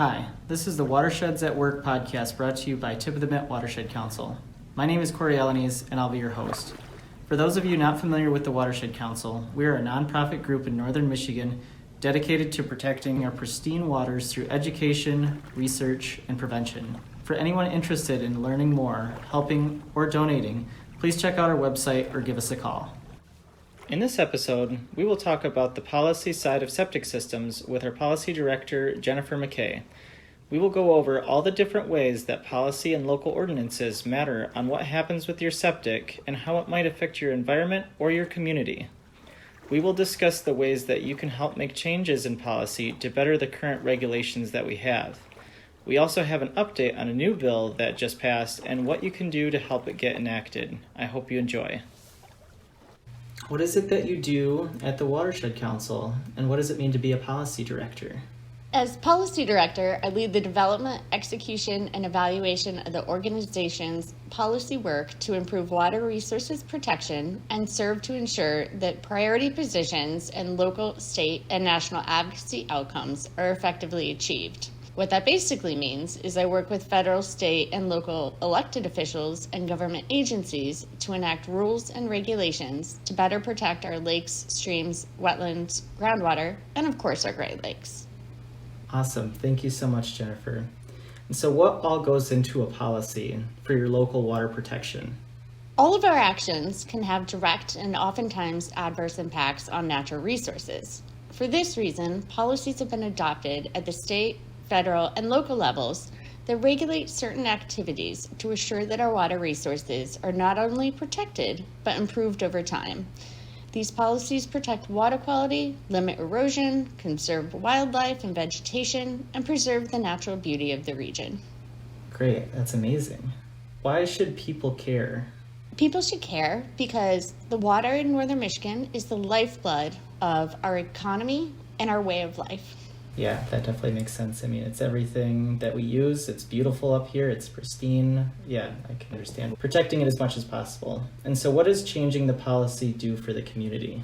Hi, this is the Watersheds at Work podcast brought to you by Tip of the Mitt Watershed Council. My name is Corey Alaniz, and I'll be your host. For those of you not familiar with the Watershed Council, we are a nonprofit group in northern Michigan dedicated to protecting our pristine waters through education, research, and prevention. For anyone interested in learning more, helping, or donating, please check out our website or give us a call. In this episode, we will talk about the policy side of septic systems with our policy director, Jennifer McKay. We will go over all the different ways that policy and local ordinances matter on what happens with your septic and how it might affect your environment or your community. We will discuss the ways that you can help make changes in policy to better the current regulations that we have. We also have an update on a new bill that just passed and what you can do to help it get enacted. I hope you enjoy. What is it that you do at the Watershed Council, and what does it mean to be a policy director? As policy director, I lead the development, execution, and evaluation of the organization's policy work to improve water resources protection and serve to ensure that priority positions and local, state, and national advocacy outcomes are effectively achieved. What that basically means is I work with federal, state, and local elected officials and government agencies to enact rules and regulations to better protect our lakes, streams, wetlands, groundwater, and of course our Great Lakes. Awesome. Thank you so much, Jennifer. And so what all goes into a policy for your local water protection? All of our actions can have direct and oftentimes adverse impacts on natural resources. For this reason, policies have been adopted at the state, federal, and local levels that regulate certain activities to assure that our water resources are not only protected, but improved over time. These policies protect water quality, limit erosion, conserve wildlife and vegetation, and preserve the natural beauty of the region. Great, that's amazing. Why should people care? People should care because the water in northern Michigan is the lifeblood of our economy and our way of life. Yeah, that definitely makes sense. I mean, it's everything that we use. It's beautiful up here. It's pristine. Yeah, I can understand protecting it as much as possible. And so what does changing the policy do for the community?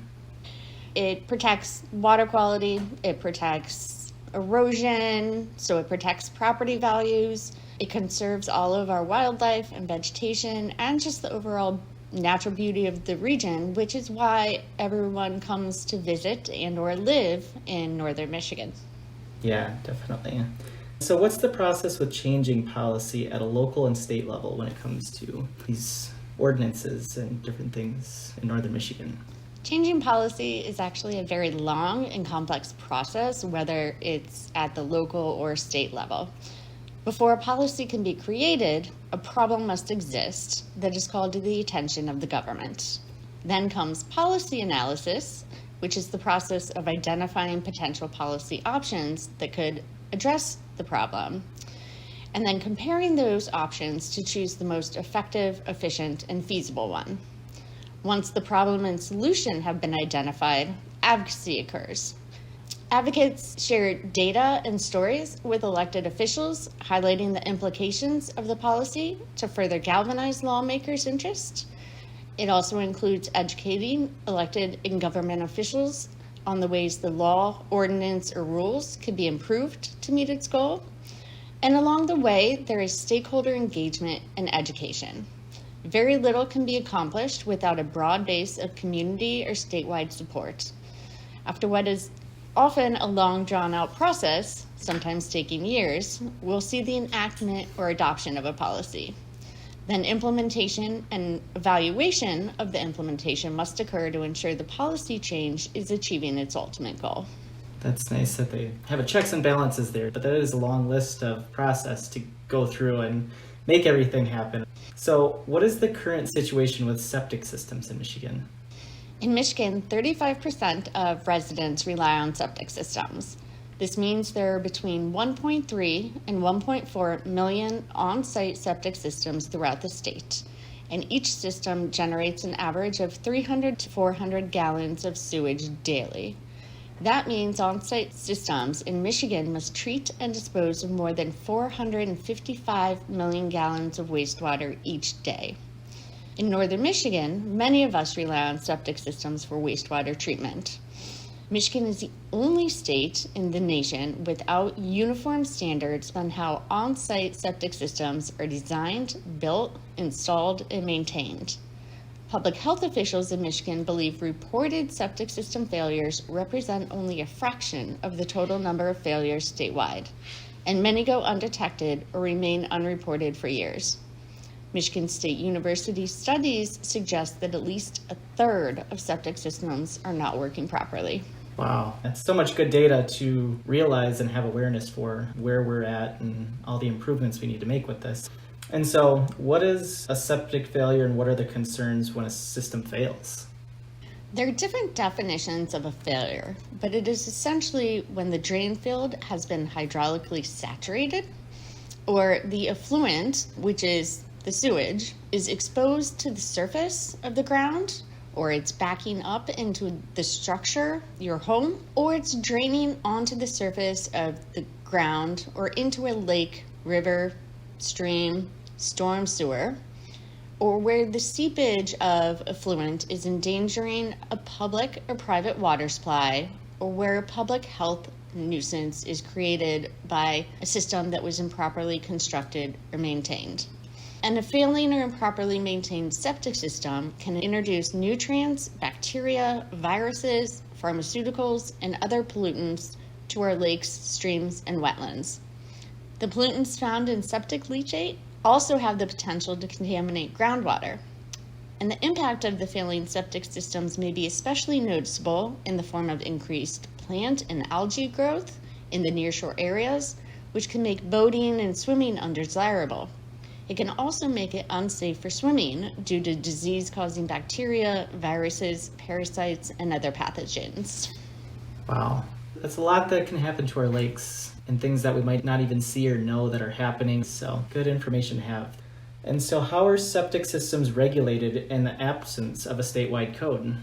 It protects water quality. It protects erosion. So it protects property values. It conserves all of our wildlife and vegetation and just the overall natural beauty of the region, which is why everyone comes to visit and or live in northern Michigan. Yeah, definitely. So what's the process with changing policy at a local and state level when it comes to these ordinances and different things in northern Michigan? Changing policy is actually a very long and complex process, whether it's at the local or state level. Before a policy can be created, a problem must exist that is called to the attention of the government. Then comes policy analysis, which is the process of identifying potential policy options that could address the problem, and then comparing those options to choose the most effective, efficient, and feasible one. Once the problem and solution have been identified, advocacy occurs. Advocates share data and stories with elected officials, highlighting the implications of the policy to further galvanize lawmakers' interest. It also includes educating elected and government officials on the ways the law, ordinance, or rules could be improved to meet its goal. And along the way, there is stakeholder engagement and education. Very little can be accomplished without a broad base of community or statewide support. After what is often a long drawn-out process, sometimes taking years, we'll see the enactment or adoption of a policy. Then implementation and evaluation of the implementation must occur to ensure the policy change is achieving its ultimate goal. That's nice that they have a checks and balances there, but that is a long list of process to go through and make everything happen. So what is the current situation with septic systems in Michigan? In Michigan, 35% of residents rely on septic systems. This means there are between 1.3 and 1.4 million on-site septic systems throughout the state, and each system generates an average of 300 to 400 gallons of sewage daily. That means on-site systems in Michigan must treat and dispose of more than 455 million gallons of wastewater each day. In northern Michigan, many of us rely on septic systems for wastewater treatment. Michigan is the only state in the nation without uniform standards on how on-site septic systems are designed, built, installed, and maintained. Public health officials in Michigan believe reported septic system failures represent only a fraction of the total number of failures statewide, and many go undetected or remain unreported for years. Michigan State University studies suggest that at least a third of septic systems are not working properly. Wow, that's so much good data to realize and have awareness for where we're at and all the improvements we need to make with this. And so, what is a septic failure and what are the concerns when a system fails? There are different definitions of a failure, but it is essentially when the drain field has been hydraulically saturated or the effluent, which is the sewage, is exposed to the surface of the ground, or it's backing up into the structure, your home, or it's draining onto the surface of the ground or into a lake, river, stream, storm sewer, or where the seepage of effluent is endangering a public or private water supply, or where a public health nuisance is created by a system that was improperly constructed or maintained. And a failing or improperly maintained septic system can introduce nutrients, bacteria, viruses, pharmaceuticals, and other pollutants to our lakes, streams, and wetlands. The pollutants found in septic leachate also have the potential to contaminate groundwater. And the impact of the failing septic systems may be especially noticeable in the form of increased plant and algae growth in the nearshore areas, which can make boating and swimming undesirable. It can also make it unsafe for swimming due to disease-causing bacteria, viruses, parasites, and other pathogens. Wow, that's a lot that can happen to our lakes and things that we might not even see or know that are happening, so good information to have. And so how are septic systems regulated in the absence of a statewide code?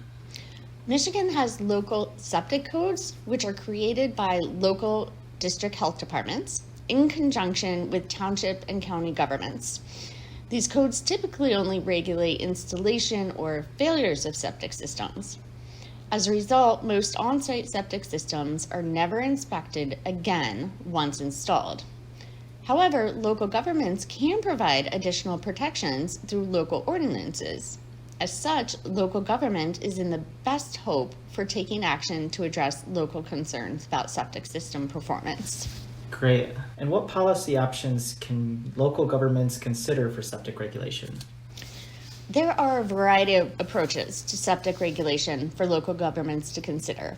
Michigan has local septic codes, which are created by local district health departments in conjunction with township and county governments. These codes typically only regulate installation or failures of septic systems. As a result, most on-site septic systems are never inspected again once installed. However, local governments can provide additional protections through local ordinances. As such, local government is in the best hope for taking action to address local concerns about septic system performance. Great. And what policy options can local governments consider for septic regulation? There are a variety of approaches to septic regulation for local governments to consider.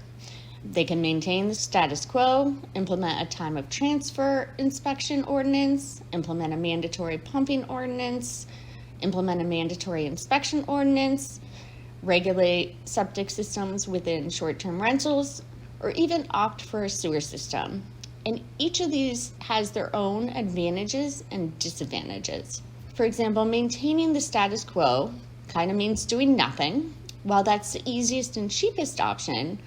They can maintain the status quo, implement a time of transfer inspection ordinance, implement a mandatory pumping ordinance, implement a mandatory inspection ordinance, regulate septic systems within short-term rentals, or even opt for a sewer system. And each of these has their own advantages and disadvantages. For example, maintaining the status quo kind of means doing nothing. While that's the easiest and cheapest option,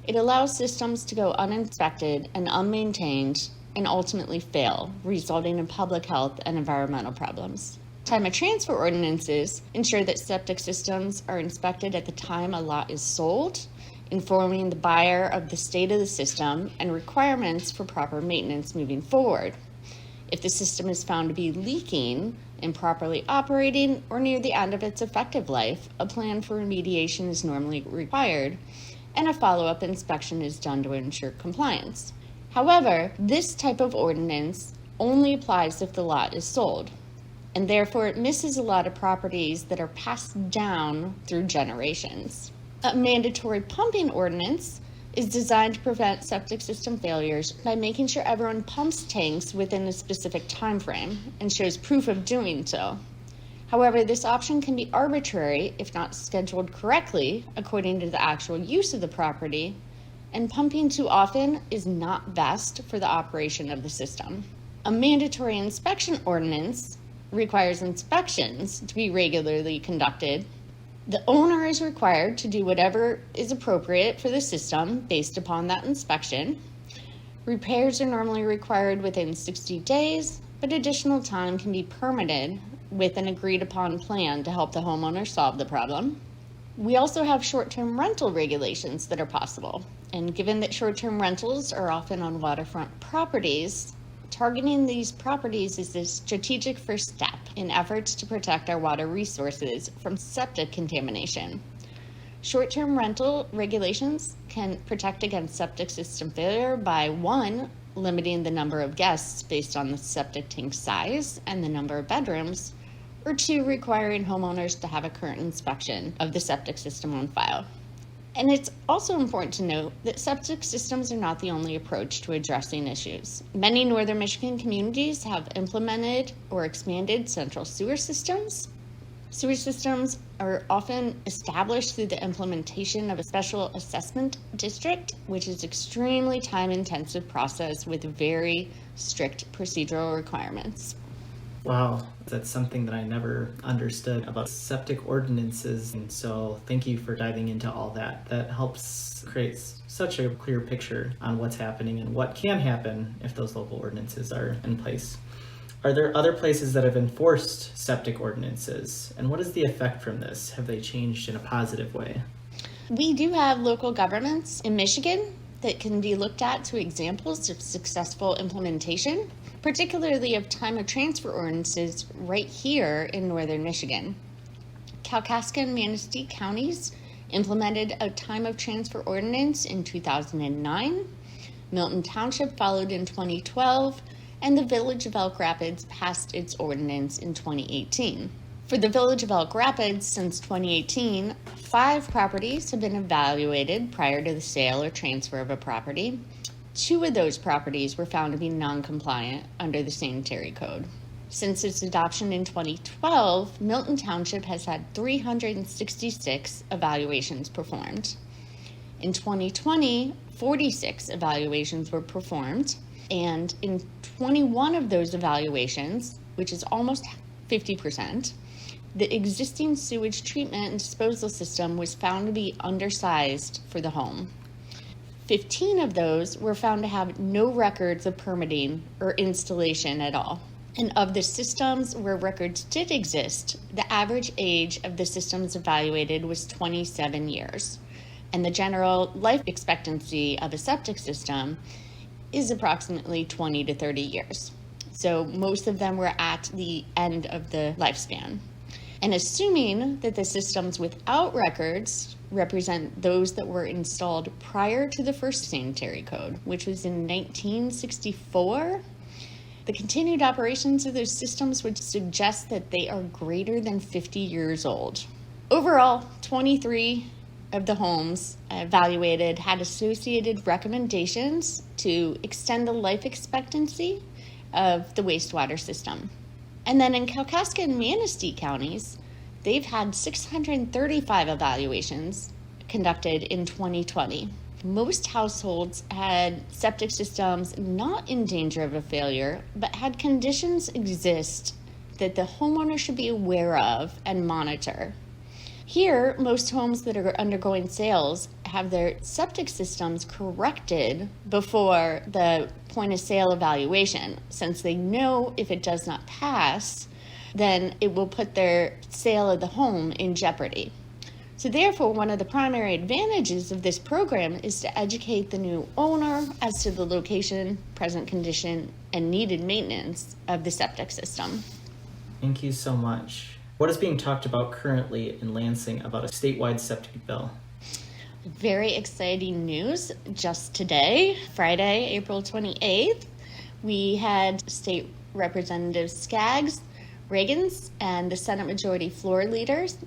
it allows systems to go uninspected and unmaintained and ultimately fail, resulting in public health and environmental problems. Time of transfer ordinances ensure that septic systems are inspected at the time a lot is sold, informing the buyer of the state of the system and requirements for proper maintenance moving forward. If the system is found to be leaking, improperly operating, or near the end of its effective life, a plan for remediation is normally required, and a follow-up inspection is done to ensure compliance. However, this type of ordinance only applies if the lot is sold, and therefore it misses a lot of properties that are passed down through generations. A mandatory pumping ordinance is designed to prevent septic system failures by making sure everyone pumps tanks within a specific time frame and shows proof of doing so. However, this option can be arbitrary if not scheduled correctly according to the actual use of the property, and pumping too often is not best for the operation of the system. A mandatory inspection ordinance requires inspections to be regularly conducted. The owner is required to do whatever is appropriate for the system based upon that inspection. Repairs are normally required within 60 days, but additional time can be permitted with an agreed upon plan to help the homeowner solve the problem. We also have short-term rental regulations that are possible. And given that short-term rentals are often on waterfront properties, targeting these properties is a strategic first step in efforts to protect our water resources from septic contamination. Short-term rental regulations can protect against septic system failure by 1, limiting the number of guests based on the septic tank size and the number of bedrooms, or 2, requiring homeowners to have a current inspection of the septic system on file. And it's also important to note that septic systems are not the only approach to addressing issues. Many northern Michigan communities have implemented or expanded central sewer systems. Sewer systems are often established through the implementation of a special assessment district, which is extremely time-intensive process with very strict procedural requirements. Wow, that's something that I never understood about septic ordinances. And so thank you for diving into all that. That helps create such a clear picture on what's happening and what can happen if those local ordinances are in place. Are there other places that have enforced septic ordinances? And what is the effect from this? Have they changed in a positive way? We do have local governments in Michigan that can be looked at to examples of successful implementation, particularly of time of transfer ordinances right here in northern Michigan. Kalkaska and Manistee counties implemented a time of transfer ordinance in 2009. Milton Township followed in 2012, and the Village of Elk Rapids passed its ordinance in 2018. For the Village of Elk Rapids, since 2018, 5 properties have been evaluated prior to the sale or transfer of a property. 2 of those properties were found to be non-compliant under the sanitary code. Since its adoption in 2012, Milton Township has had 366 evaluations performed. In 2020, 46 evaluations were performed, and in 21 of those evaluations, which is almost 50%, the existing sewage treatment and disposal system was found to be undersized for the home. 15 of those were found to have no records of permitting or installation at all. And of the systems where records did exist, the average age of the systems evaluated was 27 years. And the general life expectancy of a septic system is approximately 20 to 30 years. So most of them were at the end of the lifespan. And assuming that the systems without records represent those that were installed prior to the first sanitary code, which was in 1964, the continued operations of those systems would suggest that they are greater than 50 years old. Overall, 23 of the homes evaluated had associated recommendations to extend the life expectancy of the wastewater system. And then in Kalkaska and Manistee counties, they've had 635 evaluations conducted in 2020. Most households had septic systems not in danger of a failure, but had conditions exist that the homeowner should be aware of and monitor. Here, most homes that are undergoing sales have their septic systems corrected before the point of sale evaluation, since they know if it does not pass, then it will put their sale of the home in jeopardy. So therefore, one of the primary advantages of this program is to educate the new owner as to the location, present condition, and needed maintenance of the septic system. Thank you so much. What is being talked about currently in Lansing about a statewide septic bill? Very exciting news. Just today, Friday, April 28th, we had State Representative Skaggs, Reagans, and the Senate Majority Floor Leaders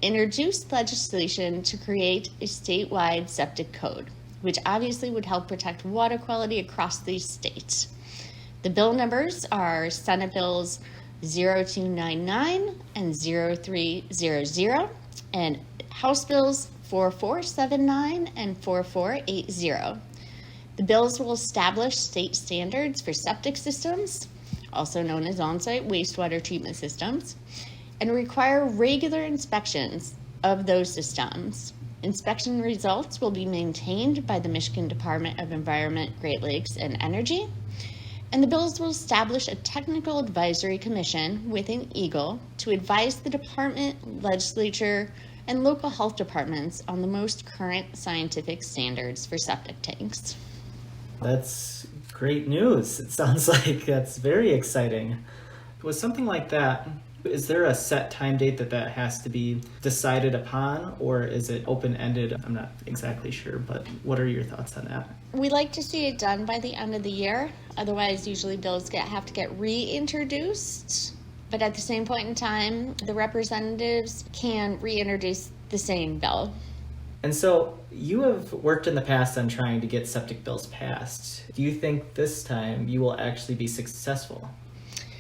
introduced legislation to create a statewide septic code, which obviously would help protect water quality across the state. The bill numbers are Senate Bills 0299 and 0300, and House Bills 4479 and 4480. The bills will establish state standards for septic systems, also known as on-site wastewater treatment systems, and require regular inspections of those systems. Inspection results will be maintained by the Michigan Department of Environment, Great Lakes, and Energy. And the bills will establish a technical advisory commission within EGLE to advise the department, legislature, and local health departments on the most current scientific standards for septic tanks. That's great news. It sounds like that's very exciting. With something like that, is there a set time date that has to be decided upon, or is it open-ended? I'm not exactly sure, but what are your thoughts on that? We like to see it done by the end of the year. Otherwise, usually bills have to get reintroduced. But at the same point in time, the representatives can reintroduce the same bill. And so you have worked in the past on trying to get septic bills passed. Do you think this time you will actually be successful?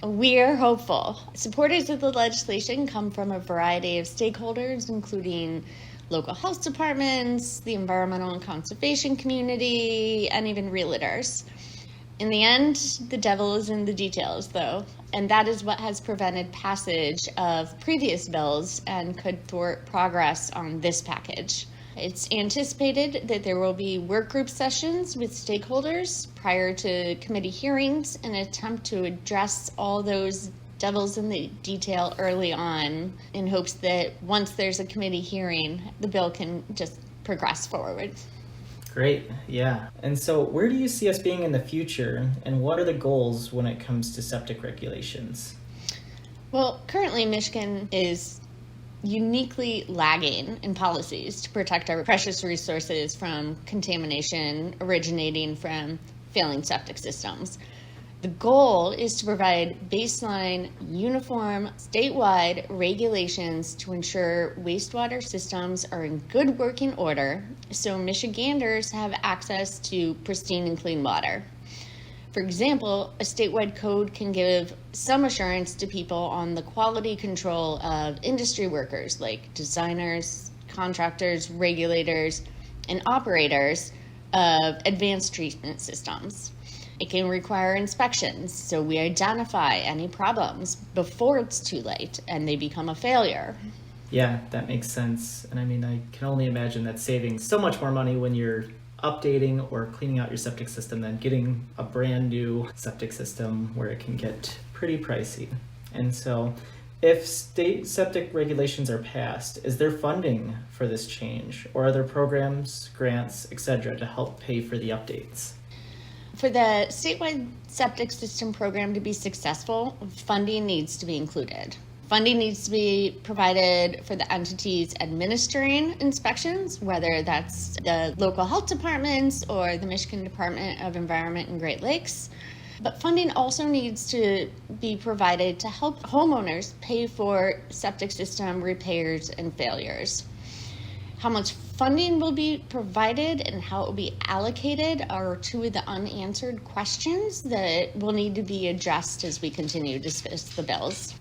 We're hopeful. Supporters of the legislation come from a variety of stakeholders, including local health departments, the environmental and conservation community, and even realtors. In the end, the devil is in the details, though, and that is what has prevented passage of previous bills and could thwart progress on this package. It's anticipated that there will be work group sessions with stakeholders prior to committee hearings in an attempt to address all those devils in the detail early on, in hopes that once there's a committee hearing, the bill can just progress forward. Great, yeah. And so where do you see us being in the future, and what are the goals when it comes to septic regulations? Well, currently Michigan is uniquely lagging in policies to protect our precious resources from contamination originating from failing septic systems. The goal is to provide baseline, uniform, statewide regulations to ensure wastewater systems are in good working order so Michiganders have access to pristine and clean water. For example, a statewide code can give some assurance to people on the quality control of industry workers like designers, contractors, regulators, and operators of advanced treatment systems. It can require inspections, so we identify any problems before it's too late and they become a failure. Yeah, that makes sense. And I mean, I can only imagine that saving so much more money when you're updating or cleaning out your septic system than getting a brand new septic system where it can get pretty pricey. And so if state septic regulations are passed, is there funding for this change, or are there programs, grants, etc. to help pay for the updates? For the statewide septic system program to be successful, funding needs to be included. Funding needs to be provided for the entities administering inspections, whether that's the local health departments or the Michigan Department of Environment and Great Lakes. But funding also needs to be provided to help homeowners pay for septic system repairs and failures. How much funding will be provided and how it will be allocated are two of the unanswered questions that will need to be addressed as we continue to discuss the bills.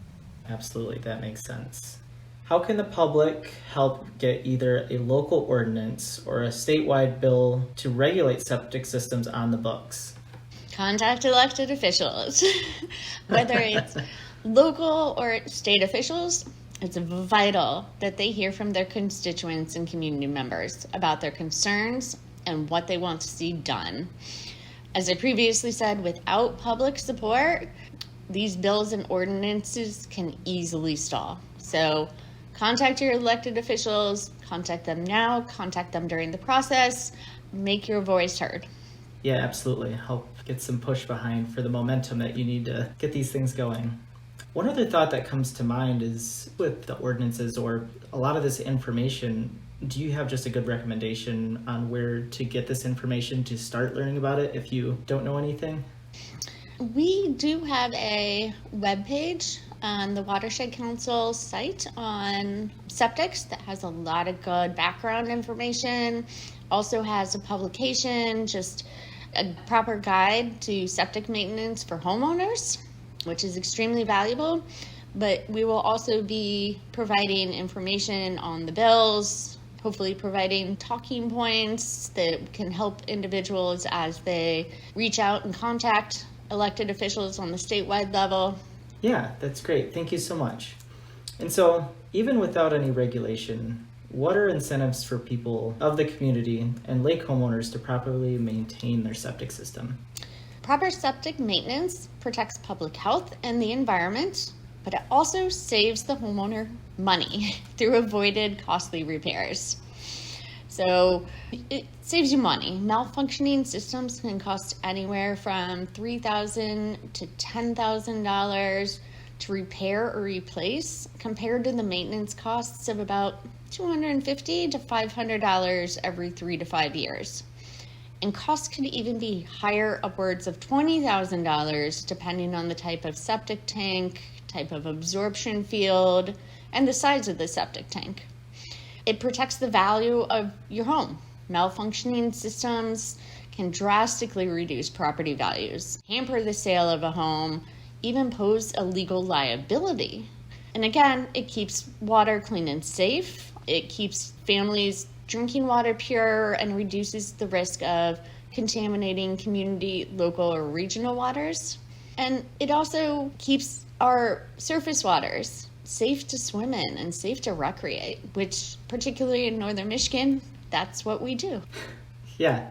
Absolutely, that makes sense. How can the public help get either a local ordinance or a statewide bill to regulate septic systems on the books? Contact elected officials. Whether it's local or state officials, it's vital that they hear from their constituents and community members about their concerns and what they want to see done. As I previously said, without public support, these bills and ordinances can easily stall. So contact your elected officials, contact them now, contact them during the process, make your voice heard. Yeah, absolutely. Help get some push behind for the momentum that you need to get these things going. One other thought that comes to mind is with the ordinances or a lot of this information, do you have just a good recommendation on where to get this information to start learning about it if you don't know anything? We do have a webpage on the Watershed Council site on septics that has a lot of good background information. Also has a publication, just a proper guide to septic maintenance for homeowners, which is extremely valuable. But we will also be providing information on the bills, hopefully providing talking points that can help individuals as they reach out and contact elected officials on the statewide level. Yeah, that's great. Thank you so much. And so, even without any regulation, what are incentives for people of the community and lake homeowners to properly maintain their septic system? Proper septic maintenance protects public health and the environment, but it also saves the homeowner money through avoided costly repairs. So it saves you money. Malfunctioning systems can cost anywhere from $3,000 to $10,000 to repair or replace, compared to the maintenance costs of about $250 to $500 every 3 to 5 years. And costs could even be higher, upwards of $20,000, depending on the type of septic tank, type of absorption field, and the size of the septic tank. It protects the value of your home. Malfunctioning systems can drastically reduce property values, hamper the sale of a home, even pose a legal liability. And again, it keeps water clean and safe. It keeps families drinking water pure and reduces the risk of contaminating community, local, or regional waters. And it also keeps our surface waters safe to swim in and safe to recreate, which particularly in northern Michigan, that's what we do. Yeah.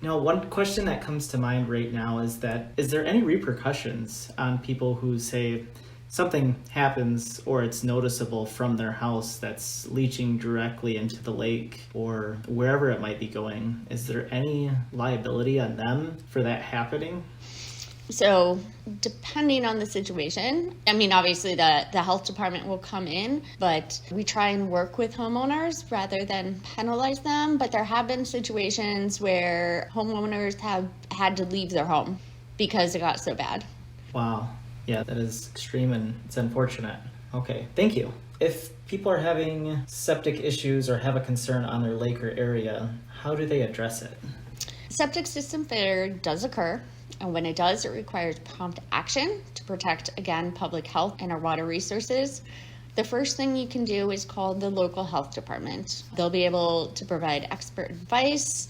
Now, one question that comes to mind right now is there any repercussions on people who say something happens or it's noticeable from their house that's leaching directly into the lake or wherever it might be going? Is there any liability on them for that happening? So depending on the situation, I mean, obviously the health department will come in, but we try and work with homeowners rather than penalize them. But there have been situations where homeowners have had to leave their home because it got so bad. Wow. Yeah, that is extreme and it's unfortunate. Okay, thank you. If people are having septic issues or have a concern on their lake or area, how do they address it? Septic system failure does occur. And when it does, it requires prompt action to protect, again, public health and our water resources. The first thing you can do is call the local health department. They'll be able to provide expert advice.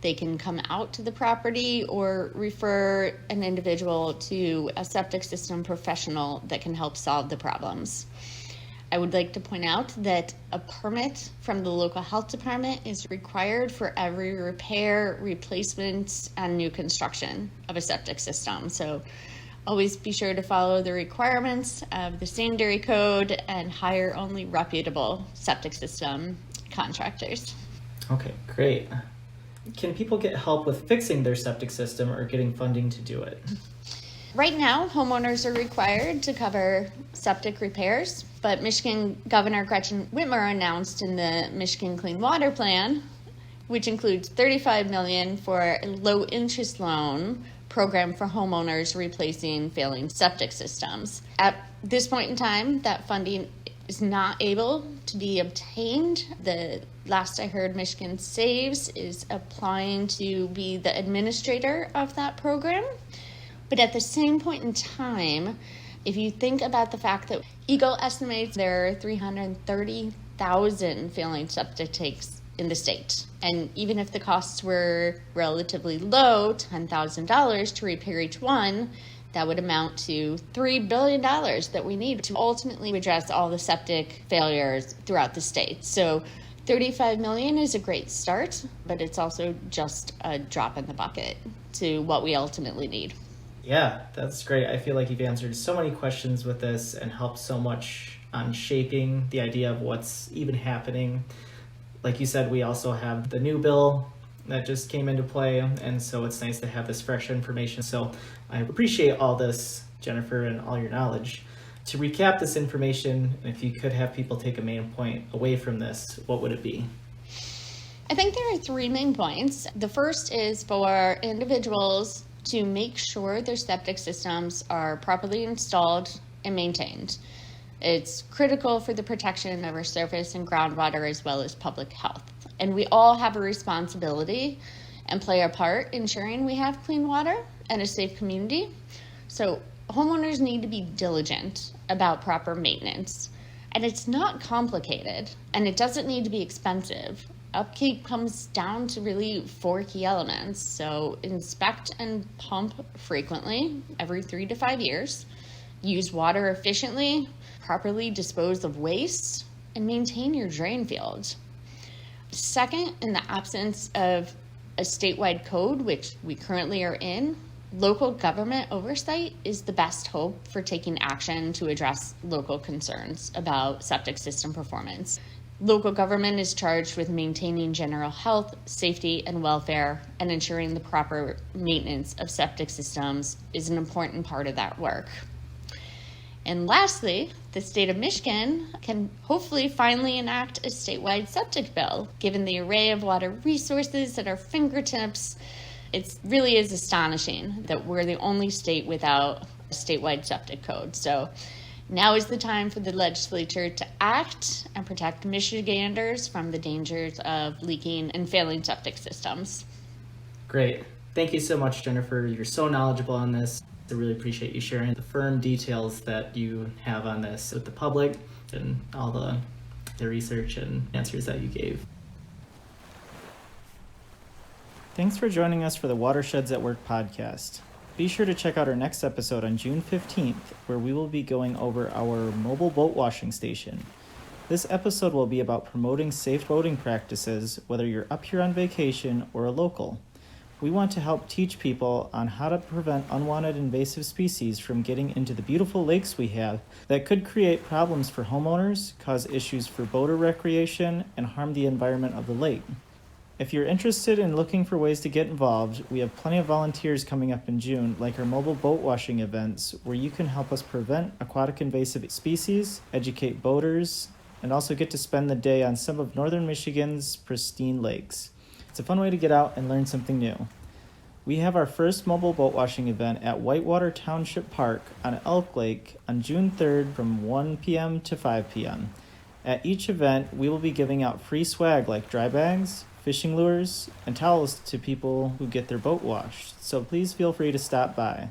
They can come out to the property or refer an individual to a septic system professional that can help solve the problems. I would like to point out that a permit from the local health department is required for every repair, replacement, and new construction of a septic system. So always be sure to follow the requirements of the sanitary code and hire only reputable septic system contractors. Okay, great. Can people get help with fixing their septic system or getting funding to do it? Right now, homeowners are required to cover septic repairs, but Michigan Governor Gretchen Whitmer announced in the Michigan Clean Water Plan, which includes $35 million for a low-interest loan program for homeowners replacing failing septic systems. At this point in time, that funding is not able to be obtained. The last I heard, Michigan Saves is applying to be the administrator of that program. But at the same point in time, if you think about the fact that EGLE estimates there are 330,000 failing septic tanks in the state, and even if the costs were relatively low, $10,000 to repair each one, that would amount to $3 billion that we need to ultimately address all the septic failures throughout the state. So $35 million is a great start, but it's also just a drop in the bucket to what we ultimately need. Yeah, that's great. I feel like you've answered so many questions with this and helped so much on shaping the idea of what's even happening. Like you said, we also have the new bill that just came into play, and so it's nice to have this fresh information. So I appreciate all this, Jennifer, and all your knowledge. To recap this information, if you could have people take a main point away from this, what would it be? I think there are 3 main points. The first is for individuals to make sure their septic systems are properly installed and maintained. It's critical for the protection of our surface and groundwater as well as public health. And we all have a responsibility and play our part ensuring we have clean water and a safe community. So homeowners need to be diligent about proper maintenance. And it's not complicated, and it doesn't need to be expensive. Upkeep comes down to really 4 key elements. So inspect and pump frequently, every 3 to 5 years. Use water efficiently, properly dispose of waste, and maintain your drain field. Second, in the absence of a statewide code, which we currently are in, Local government oversight is the best hope for taking action to address local concerns about septic system performance. Local government is charged with maintaining general health, safety, and welfare, and ensuring the proper maintenance of septic systems is an important part of that work. And lastly, the state of Michigan can hopefully finally enact a statewide septic bill. Given the array of water resources at our fingertips, it really is astonishing that we're the only state without a statewide septic code. So now is the time for the legislature to act and protect Michiganders from the dangers of leaking and failing septic systems. Great. Thank you so much, Jennifer. You're so knowledgeable on this. I really appreciate you sharing the firm details that you have on this with the public and all the research and answers that you gave. Thanks for joining us for the Watersheds at Work podcast. Be sure to check out our next episode on June 15th, where we will be going over our mobile boat washing station. This episode will be about promoting safe boating practices, whether you're up here on vacation or a local. We want to help teach people on how to prevent unwanted invasive species from getting into the beautiful lakes we have that could create problems for homeowners, cause issues for boater recreation, and harm the environment of the lake. If you're interested in looking for ways to get involved, we have plenty of volunteers coming up in June, like our mobile boat washing events, where you can help us prevent aquatic invasive species, educate boaters, and also get to spend the day on some of northern Michigan's pristine lakes. It's a fun way to get out and learn something new. We have our first mobile boat washing event at Whitewater Township Park on Elk Lake on June 3rd from 1 p.m. to 5 p.m. At each event, we will be giving out free swag like dry bags, fishing lures, and towels to people who get their boat washed, so please feel free to stop by.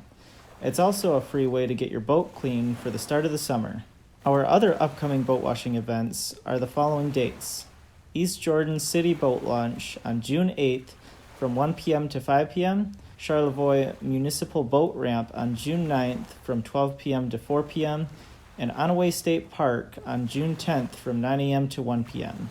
It's also a free way to get your boat clean for the start of the summer. Our other upcoming boat washing events are the following dates. East Jordan City Boat Launch on June 8th from 1 p.m. to 5 p.m., Charlevoix Municipal Boat Ramp on June 9th from 12 p.m. to 4 p.m., and Onaway State Park on June 10th from 9 a.m. to 1 p.m.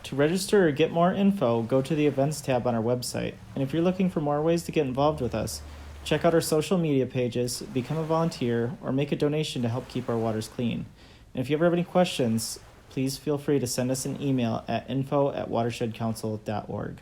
To register or get more info, go to the events tab on our website. And if you're looking for more ways to get involved with us, check out our social media pages, become a volunteer, or make a donation to help keep our waters clean. And if you ever have any questions, please feel free to send us an email at info@watershedcouncil.org.